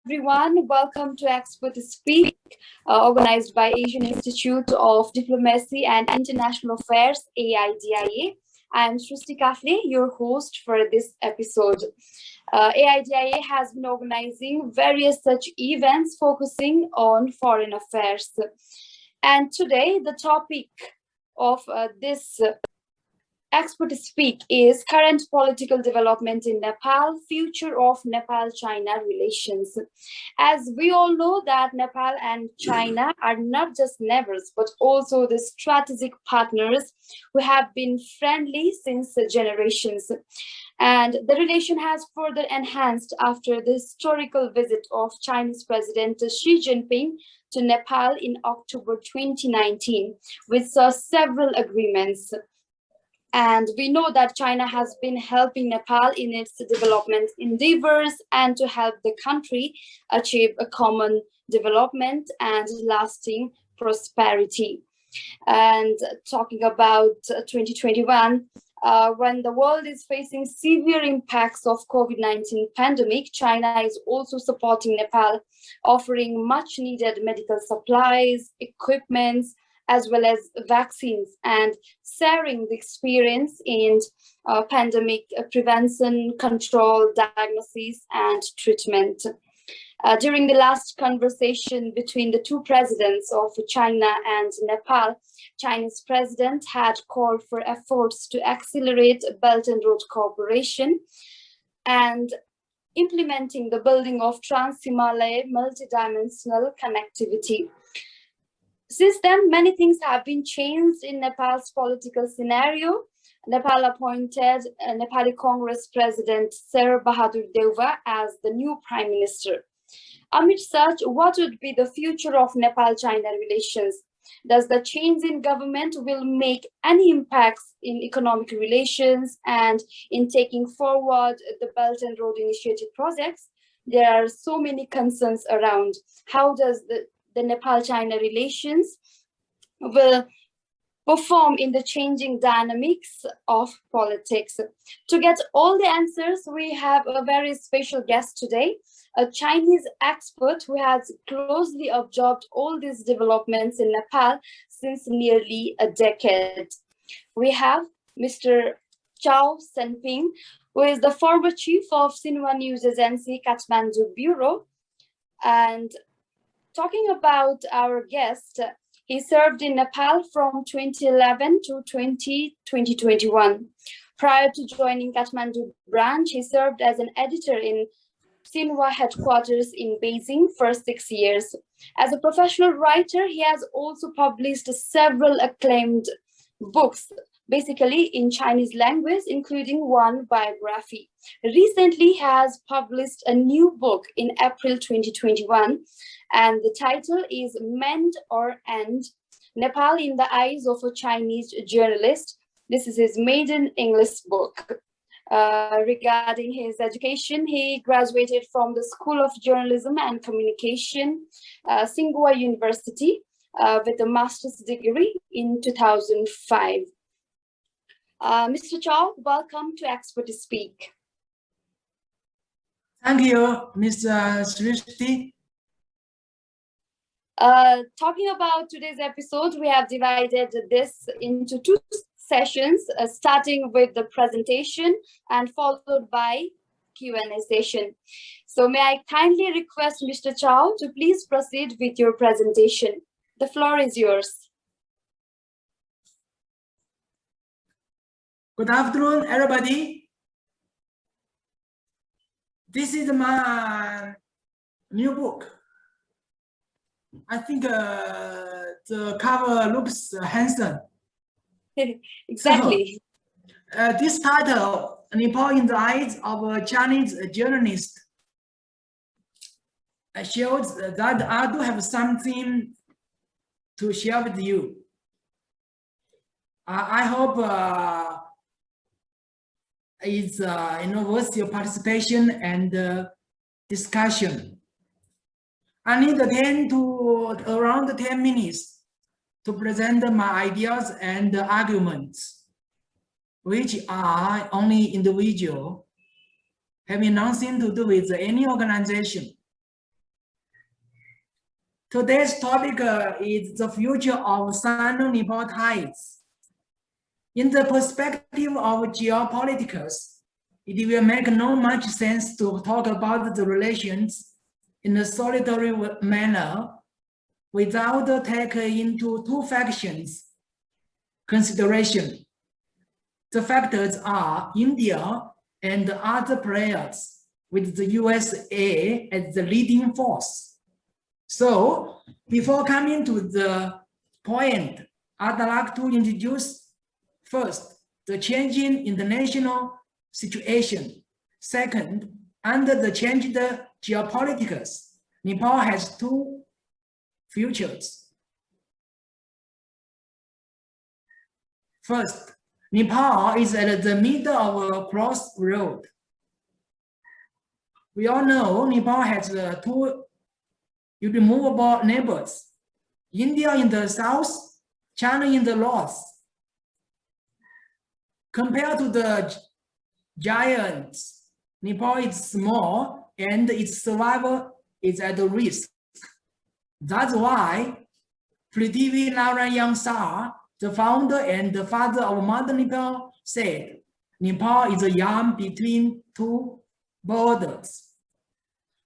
everyone. Welcome to Expert Speak, organized by Asian Institute of Diplomacy and International Affairs, AIDIA. I am Shristi Kafle, your host for this episode. AIDIA has been organizing various such events focusing on foreign affairs. And today, the topic of this Expert Speak is current political development in Nepal, future of Nepal-China relations. As we all know that Nepal and China are not just neighbors, but also the strategic partners who have been friendly since generations. And the relation has further enhanced after the historical visit of Chinese President Xi Jinping to Nepal in October 2019, which saw several agreements. And we know that China has been helping Nepal in its development endeavors and to help the country achieve a common development and lasting prosperity. And talking about 2021, when the world is facing severe impacts of COVID-19 pandemic, China is also supporting Nepal, offering much needed medical supplies, equipments, as well as vaccines, and sharing the experience in pandemic prevention, control, diagnosis, and treatment. During the last conversation between the two presidents of China and Nepal, Chinese president had called for efforts to accelerate Belt and Road cooperation and implementing the building of trans-Himalaya multidimensional connectivity. Since then, many things have been changed in Nepal's political scenario. Nepal appointed Nepali Congress President Sher Bahadur Deuba as the new Prime Minister. Amid such, what would be the future of Nepal-China relations? Does the change in government will make any impacts in economic relations and in taking forward the Belt and Road Initiative projects? There are so many concerns around. How does the Nepal-China relations will perform in the changing dynamics of politics? To get all the answers, we have a very special guest today, a Chinese expert who has closely observed all these developments in Nepal since nearly a decade. We have Mr. Zhou Shengping, who is the former chief of Xinhua News Agency, Kathmandu Bureau. And talking about our guest, he served in Nepal from 2011 to 2021. Prior to joining Kathmandu branch, he served as an editor in Xinhua headquarters in Beijing for 6 years. As a professional writer, he has also published several acclaimed books, basically in Chinese language, including one biography. Recently, he has published a new book in April 2021, and the title is Mend or End, Nepal in the Eyes of a Chinese Journalist. This is his maiden English book. Regarding his education, he graduated from the School of Journalism and Communication, Xinhua University, with a master's degree in 2005. Mr. Chow, welcome to Expert Speak. Thank you, Mr. Shristi. Talking about today's episode, we have divided this into two sessions, starting with the presentation and followed by Q&A session. So may I kindly request Mr. Chow to please proceed with your presentation. The floor is yours. Good afternoon, everybody. This is my new book. I think the cover looks handsome. Exactly. So, this title, Nepal in the Eyes of a Chinese Journalist, shows that I do have something to share with you. I hope it's worth your participation and discussion. I need around 10 minutes to present my ideas and arguments, which are only individual, having nothing to do with any organization. Today's topic is the future of Sino-Nepal ties. In the perspective of geopolitics, it will make no much sense to talk about the relations in a solitary manner without taking into two factions consideration. The factors are India and other players, with the USA as the leading force. So, before coming to the point, I'd like to introduce first the changing international situation. Second, under the changed geopolitics, Nepal has two futures. First, Nepal is at the middle of a crossroad. We all know Nepal has two irremovable neighbors, India in the south, China in the north. Compared to the giants, Nepal is small and its survival is at risk. That's why Prithvi Narayan Shah, the founder and the father of modern Nepal, said, Nepal is a yam between two borders.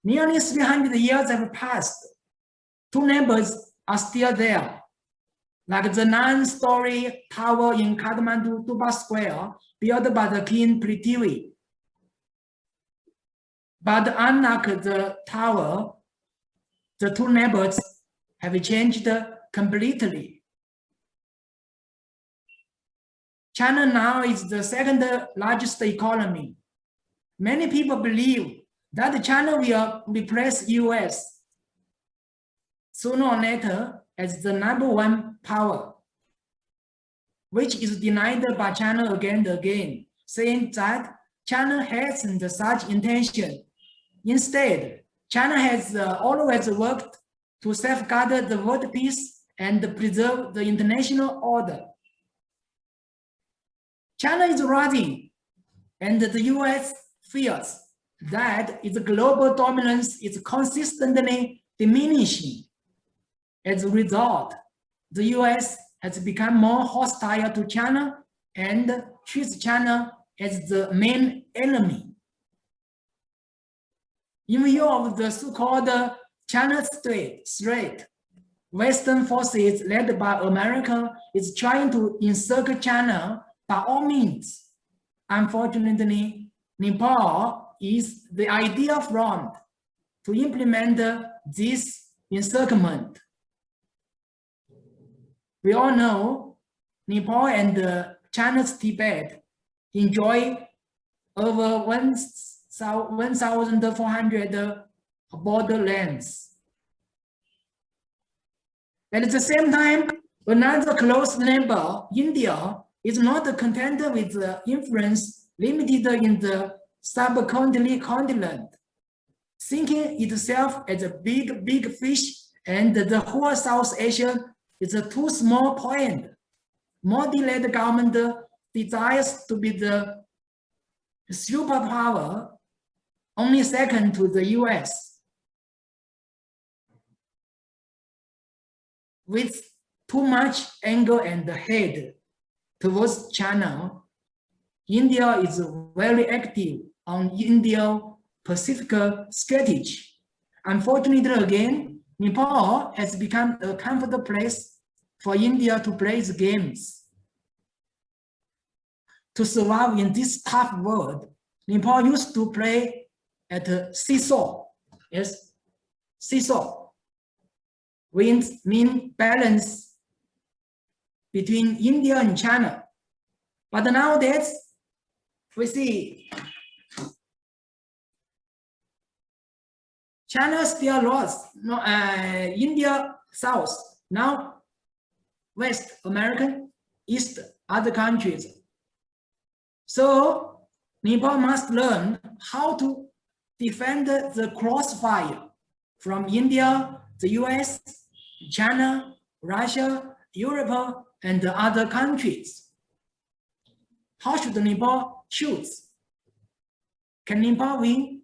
Nearly 300 years have passed. Two neighbors are still there, like the 9-story tower in Kathmandu, Tuba Square, built by the King Prithvi. But unlike the tower, the two neighbors have changed completely. China now is the second largest economy. Many people believe that China will replace US sooner or later as the #1 power, which is denied by China again and again, saying that China hasn't such intention. Instead, China has always worked to safeguard the world peace and preserve the international order. China is rising, and the US fears that its global dominance is consistently diminishing. As a result, the US has become more hostile to China and treats China as the main enemy. In view of the so-called China threat, Western forces led by America is trying to encircle China by all means. Unfortunately, Nepal is the ideal front to implement this encirclement. We all know Nepal and China's Tibet enjoy over 1,400 borderlands. At the same time, another close neighbor, India, is not content with the influence limited in the subcontinent, thinking itself as a big fish, and the whole South Asia is a too small point. Modi-led government desires to be the superpower, only second to the US. With too much anger and hate towards China, India is very active on Indo-Pacific strategy. Unfortunately, again, Nepal has become a comfortable place for India to play its games. To survive in this tough world, Nepal used to play at a seesaw. Yes, seesaw. Mean balance between India and China. But nowadays, we see China still lost. No, India south. Now, West American, East, other countries. So Nepal must learn how to defend the crossfire from India, the US, China, Russia, Europe, and the other countries. How should Nepal choose? Can Nepal win?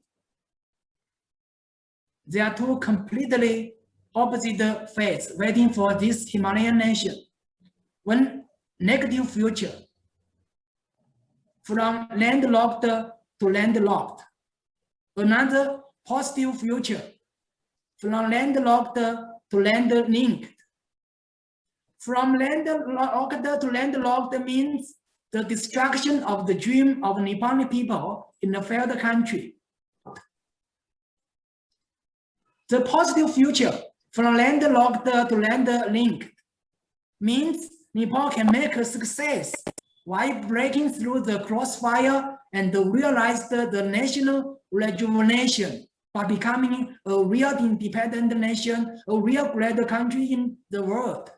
They are two completely opposite fates waiting for this Himalayan nation. One negative future, from landlocked to landlocked. Another positive future, from landlocked to land-linked. From landlocked to landlocked means the destruction of the dream of Nepali people in a failed country. The positive future, from landlocked to land-linked, means Nepal can make a success while breaking through the crossfire and realize the national rejuvenation by becoming a real independent nation, a real great country in the world.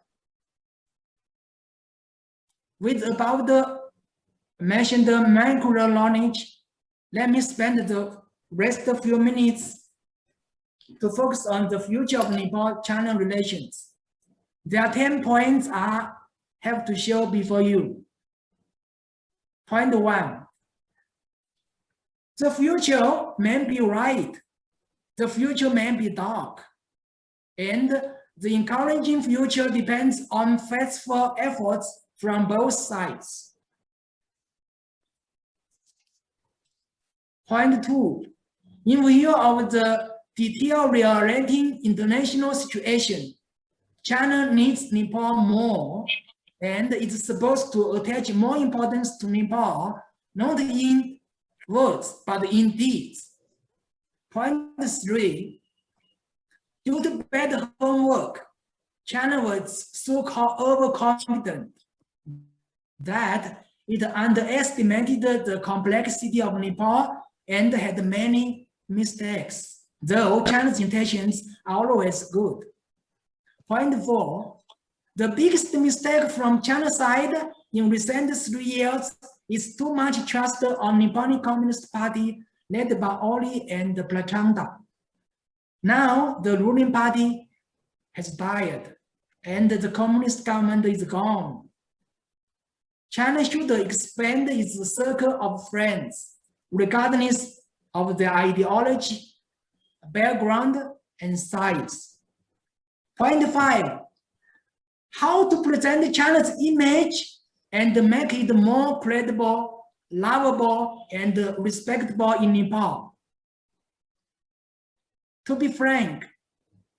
With about the mentioned macro knowledge, let me spend the rest of few minutes to focus on the future of Nepal-China relations. There are 10 points I have to show before you. Point 1. The future may be bright, the future may be dark, and the encouraging future depends on faithful efforts from both sides. Point 2. In view of the deteriorating international situation, China needs Nepal more, and it's supposed to attach more importance to Nepal, not in words, but in deeds. Point 3. Due to bad homework, China was so-called overconfident that it underestimated the complexity of Nepal and had many mistakes, though China's intentions are always good. Point 4. The biggest mistake from China's side in recent 3 years is too much trust on Nepali Communist Party led by Oli and Prachanda. Now the ruling party has died and the communist government is gone. China should expand its circle of friends, regardless of their ideology, background, and size. Point 5. How to present China's image and make it more credible, lovable, and respectable in Nepal. To be frank,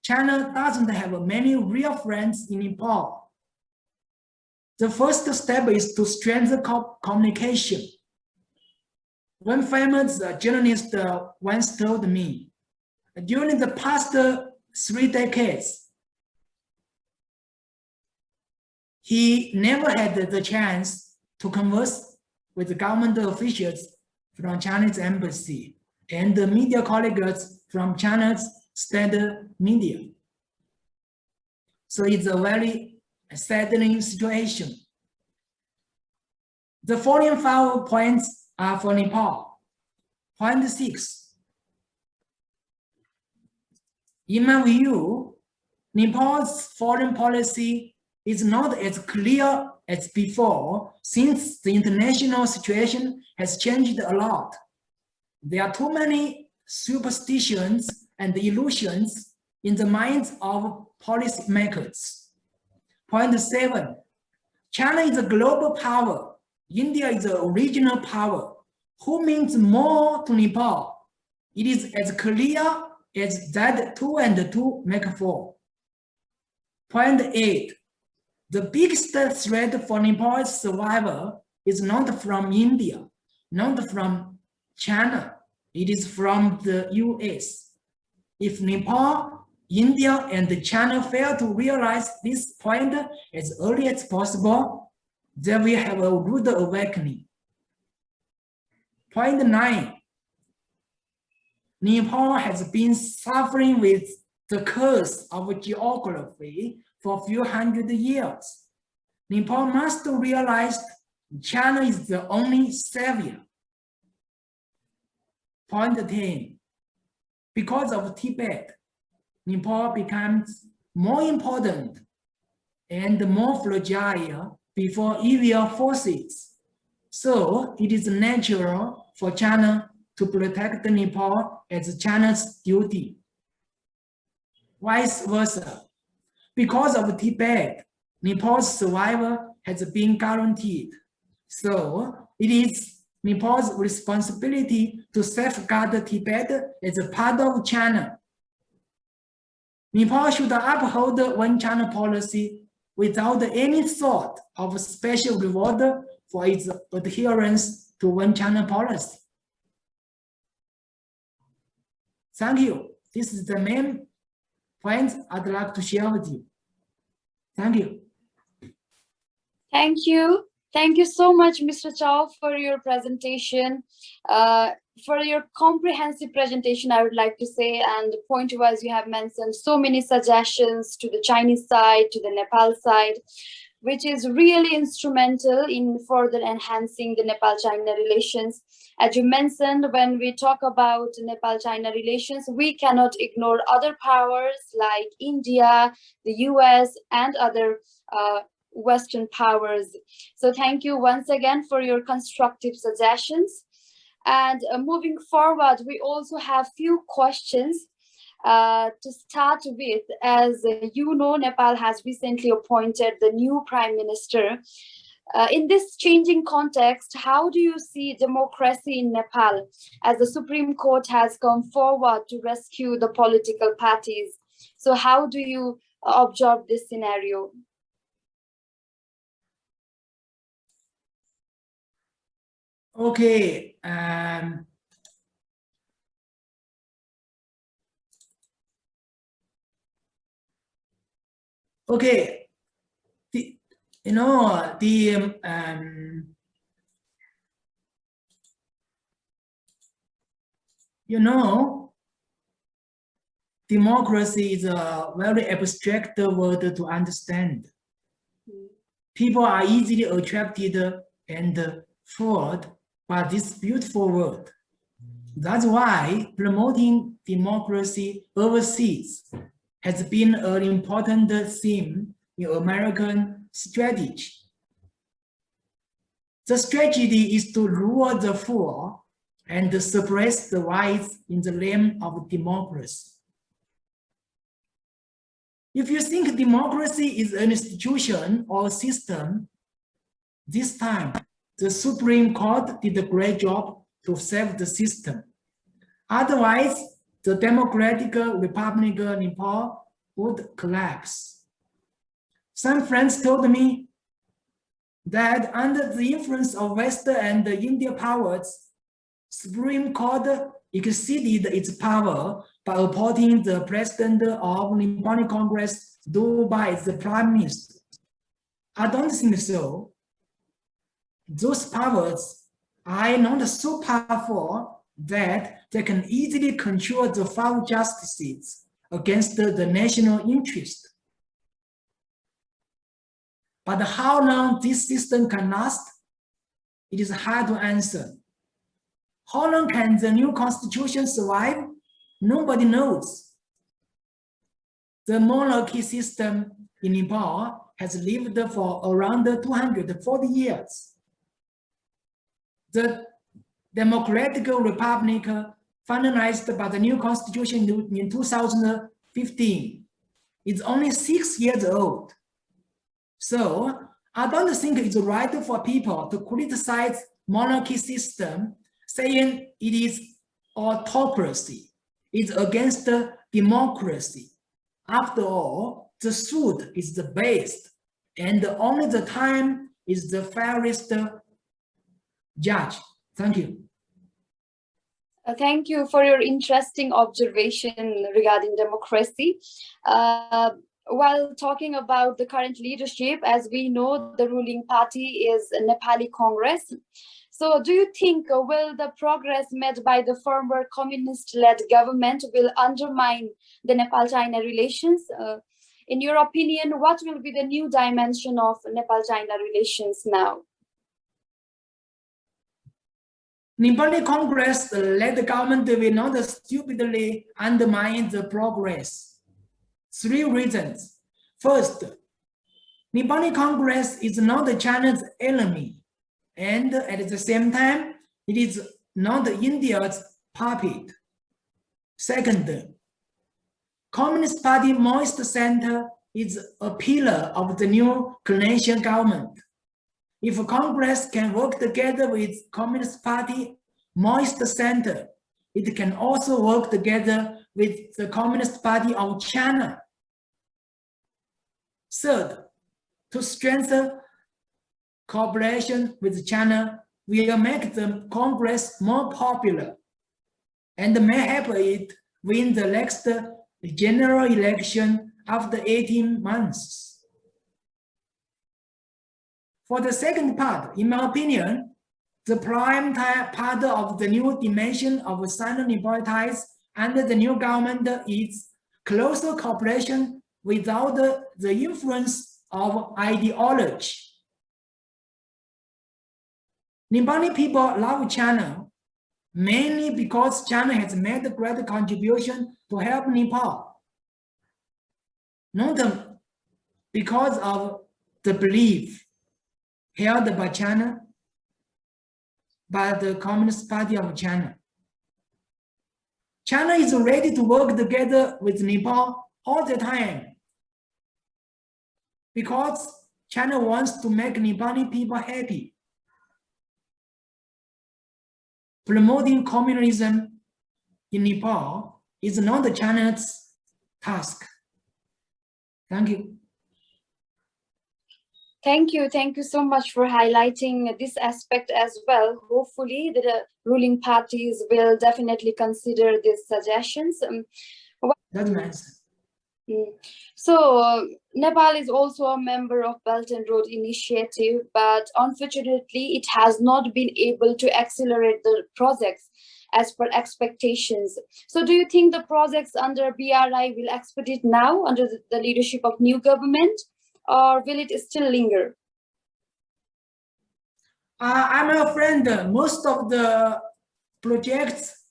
China doesn't have many real friends in Nepal. The first step is to strengthen communication. One famous journalist once told me, during the past 3 decades, he never had the chance to converse with government officials from Chinese embassy and the media colleagues from China's state media. So it's a very saddening situation. The following 5 points are for Nepal. Point 6. In my view, Nepal's foreign policy is not as clear as before since the international situation has changed a lot. There are too many superstitions and illusions in the minds of policymakers. Point 7. China is a global power. India is a regional power. Who means more to Nepal? It is as clear as that 2 and 2 make 4. Point 8. The biggest threat for Nepal's survival is not from India, not from China. It is from the US. If Nepal, India, and China fail to realize this point as early as possible, they will have a rude awakening. Point 9. Nepal has been suffering with the curse of geography for a few hundred years. Nepal must realize China is the only savior. Point 10. Because of Tibet, Nepal becomes more important and more fragile before evil forces. So it is natural for China to protect Nepal as China's duty. vice versa. Because of Tibet, Nepal's survival has been guaranteed. So it is Nepal's responsibility to safeguard Tibet as a part of China. Nepal should uphold the One China policy without any thought of special reward for its adherence to One China policy. Thank you. This is the main point I'd like to share with you. Thank you. Thank you. Thank you so much, Mr. Chow, for your presentation. For your comprehensive presentation, I would like to say, and point-wise, you have mentioned so many suggestions to the Chinese side, to the Nepal side, which is really instrumental in further enhancing the Nepal-China relations. As you mentioned, when we talk about Nepal-China relations, we cannot ignore other powers like India, the US, and other Western powers. So thank you once again for your constructive suggestions. And moving forward, we also have few questions to start with. As you know, Nepal has recently appointed the new Prime Minister. In this changing context, how do you see democracy in Nepal, as the Supreme Court has come forward to rescue the political parties? So how do you observe this scenario? Okay. Okay. Democracy is a very abstract word to understand. People are easily attracted and fooled by this beautiful word. That's why promoting democracy overseas has been an important theme in American strategy. The strategy is to rule the fool and suppress the wise in the name of democracy. If you think democracy is an institution or a system, this time the Supreme Court did a great job to save the system. Otherwise, the Democratic Republic of Nepal would collapse. Some friends told me that under the influence of Western and Indian powers, Supreme Court exceeded its power by appointing the president of Nepali Congress, though by the prime minister. I don't think so. Those powers are not so powerful that they can easily control the five justices against the national interest. But how long this system can last, it is hard to answer. How long can the new constitution survive? Nobody knows. The monarchy system in Nepal has lived for around 240 years. The Democratic Republic finalized by the new constitution in 2015 is only 6 years old. So I don't think it's right for people to criticize monarchy system, saying it is autocracy. It's against democracy. After all, the suit is the best, and only the time is the fairest judge. Thank you. Thank you for your interesting observation regarding democracy. While talking about the current leadership, as we know, the ruling party is Nepali Congress. So do you think will the progress made by the former communist-led government will undermine the Nepal-China relations? In your opinion, what will be the new dimension of Nepal-China relations now? Nepali Congress-led government will not stupidly undermine the progress. 3 reasons. First, Nepali Congress is not China's enemy, and at the same time, it is not India's puppet. Second, Communist Party Maoist Center is a pillar of the new coalition government. If Congress can work together with Communist Party Maoist Center, it can also work together with the Communist Party of China. Third, to strengthen cooperation with China will make the Congress more popular and may help it win the next general election after 18 months. For the second part, in my opinion, the prime part of the new dimension of Sino-Nepal ties under the new government is closer cooperation without the influence of ideology. Nepali people love China mainly because China has made a great contribution to help Nepal, not because of the belief held by China, by the Communist Party of China. China is ready to work together with Nepal all the time because China wants to make Nepali people happy. Promoting communism in Nepal is not China's task. Thank you. Thank you so much for highlighting this aspect as well. Hopefully the ruling parties will definitely consider these suggestions. That's nice. So Nepal is also a member of Belt and Road Initiative, but unfortunately it has not been able to accelerate the projects as per expectations. So do you think the projects under BRI will expedite now under the leadership of new government, or will it still linger? I'm a friend. Most of the projects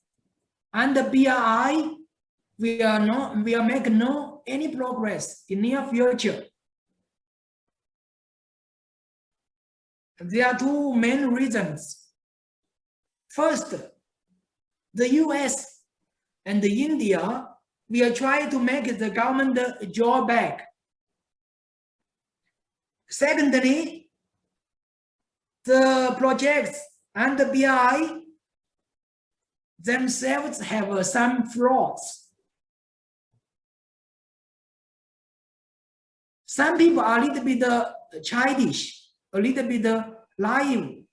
under BRI will make any progress in near future. There are two main reasons. First, the US and India will try to make the government draw back. Secondly, the projects under BRI themselves have some flaws. Some people are a little bit childish, a little bit naive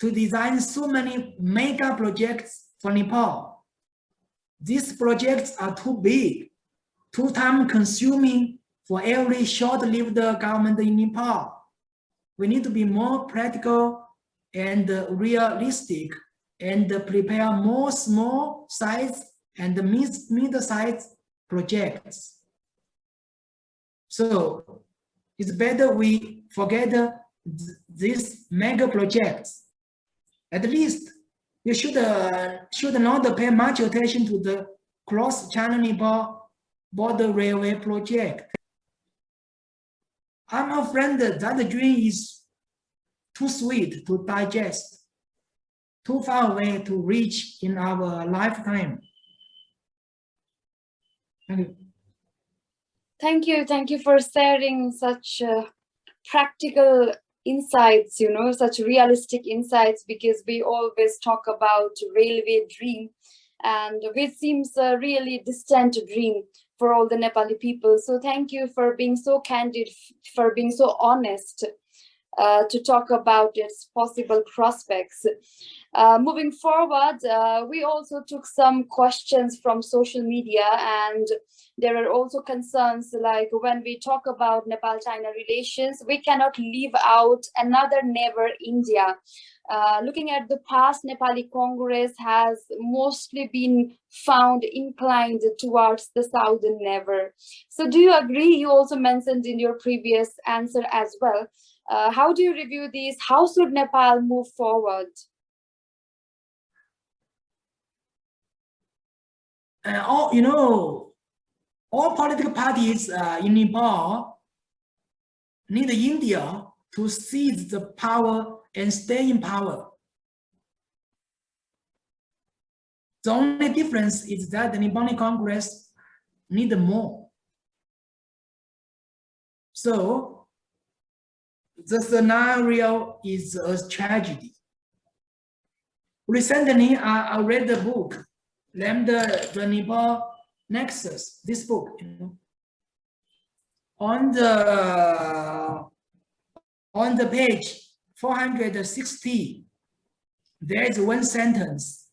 to design so many mega projects for Nepal. These projects are too big, too time-consuming for every short-lived government in Nepal. We need to be more practical and realistic and prepare more small size and mid-sized projects. So it's better we forget these mega projects. At least you should not pay much attention to the cross-China-Nepal border railway project. I'm afraid that dream is too sweet to digest, too far away to reach in our lifetime. Thank you. Thank you for sharing such practical insights, such realistic insights, because we always talk about railway dream, and which seems a really distant dream for all the Nepali people. So thank you for being so candid, for being so honest to talk about its possible prospects. Moving forward, we also took some questions from social media, and there are also concerns like when we talk about Nepal-China relations, we cannot leave out another neighbor, India. Looking at the past, Nepali Congress has mostly been found inclined towards the southern neighbor. So do you agree? You also mentioned in your previous answer as well. How do you review these? How should Nepal move forward? All political parties in Nepal need India to seize the power and stay in power. The only difference is that the Nepali Congress need more. So the scenario is a tragedy. Recently, I read the book, the Nepal Nexus, this book, on the page 460, there is one sentence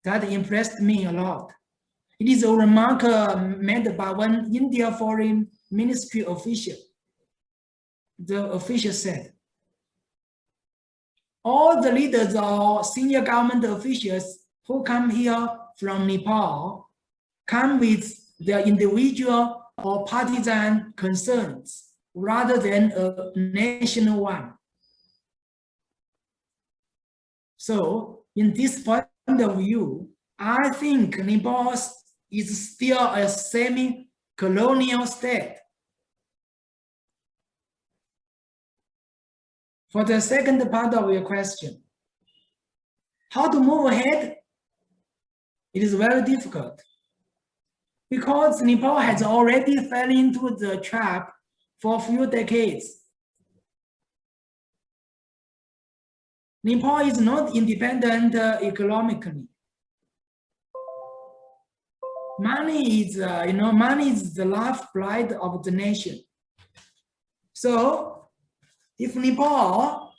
that impressed me a lot. It is a remark made by one India Foreign Ministry official. The official said, all the leaders or senior government officials who come here from Nepal come with their individual or partisan concerns rather than a national one. So, in this point of view, I think Nepal is still a semi-colonial state. For the second part of your question, how to move ahead? It is very difficult because Nepal has already fell into the trap for a few decades. Nepal is not independent economically. Money is, money is the lifeblood of the nation. So, if Nepal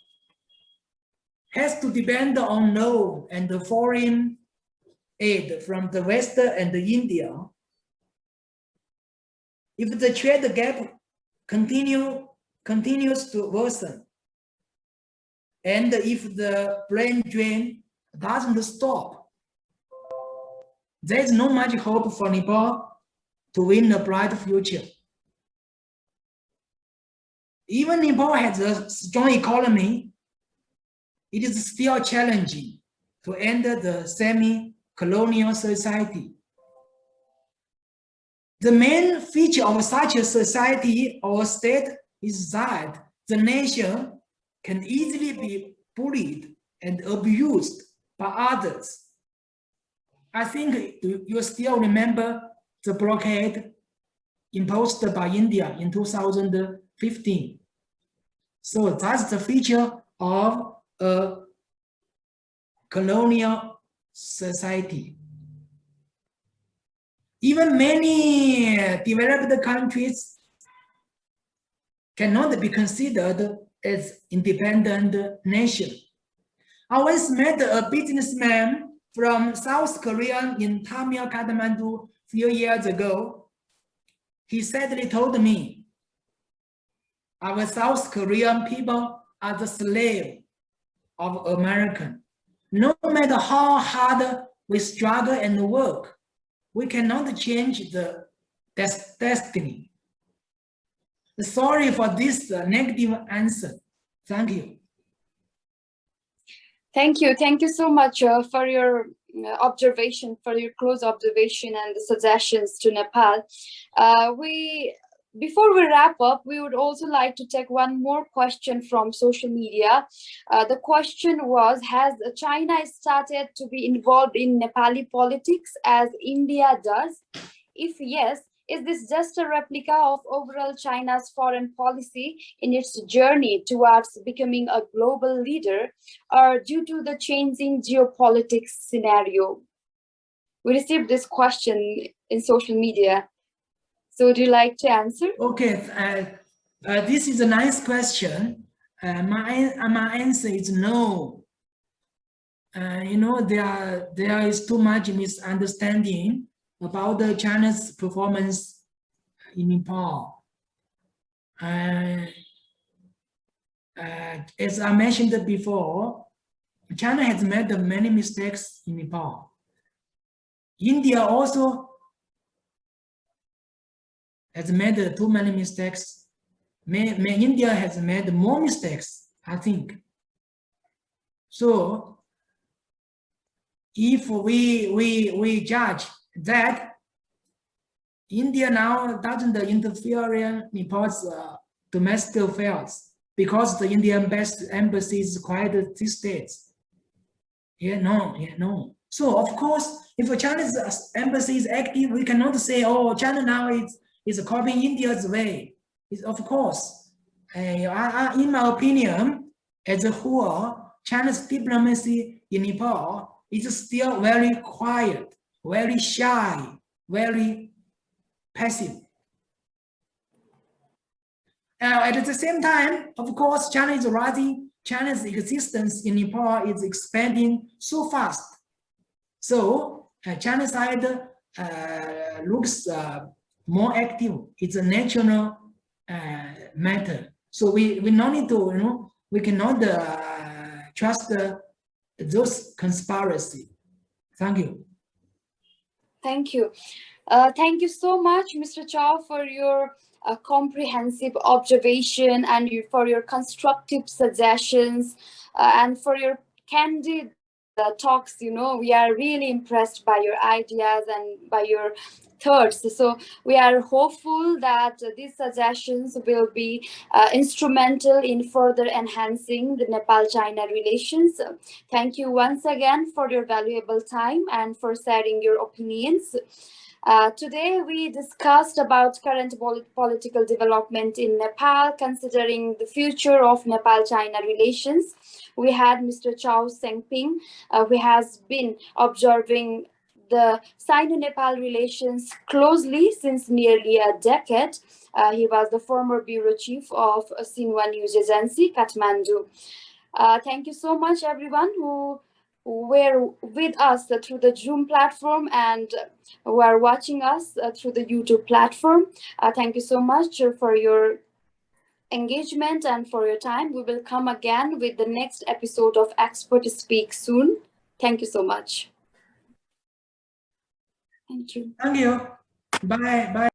has to depend on loan and the foreign aid from the West and India, if the trade gap continues to worsen, and if the brain drain doesn't stop, there is not much hope for Nepal to win a bright future. Even Nepal has a strong economy, it is still challenging to enter the semi-colonial society. The main feature of such a society or state is that the nation can easily be bullied and abused by others. I think you still remember the blockade imposed by India in 2015. So that's the feature of a colonial society. Even many developed countries cannot be considered as independent nation. I once met a businessman from South Korea in Tamil Kathmandu a few years ago. He sadly told me, our South Korean people are the slave of American. No matter how hard we struggle and work, we cannot change the destiny. Sorry for this negative answer. Thank you. Thank you. Thank you so much for your observation, for your close observation and the suggestions to Nepal. Before we wrap up, we would also like to take one more question from social media. The question was, has China started to be involved in Nepali politics as India does? If yes, is this just a replica of overall China's foreign policy in its journey towards becoming a global leader, or due to the changing geopolitics scenario? We received this question in social media. So would you like to answer? Okay, this is a nice question. My answer is no. There is too much misunderstanding about China's performance in Nepal. As I mentioned before, China has made many mistakes in Nepal. India also has made too many mistakes. India has made more mistakes, I think. So if we judge that India now doesn't interfere in Nepal's domestic affairs because the Indian embassy is quite these days. No. So of course, if a Chinese embassy is active, we cannot say, oh, China now is copying India's way. It's, of course, in my opinion, as a whole, China's diplomacy in Nepal is still very quiet, very shy, very passive. At the same time, of course, China is rising. China's existence in Nepal is expanding so fast. So China side looks more active. It's a national matter. So we no need to, we cannot trust those conspiracy. Thank you. Thank you. Thank you so much, Mr. Chow, for your comprehensive observation and for your constructive suggestions and for your candid talks. We are really impressed by your ideas and by your thoughts. So we are hopeful that these suggestions will be instrumental in further enhancing the Nepal-China relations. Thank you once again for your valuable time and for sharing your opinions. Today, we discussed about current political development in Nepal, considering the future of Nepal-China relations. We had Mr. Zhou Shengping, who has been observing the Sino-Nepal relations closely since nearly a decade. He was the former bureau chief of Xinhua News Agency, Kathmandu. Thank you so much, everyone who were with us through the Zoom platform and who are watching us through the YouTube platform. Thank you so much for your engagement and for your time. We will come again with the next episode of Expert Speak soon. Thank you so much. Thank you. Thank you. Bye. Bye.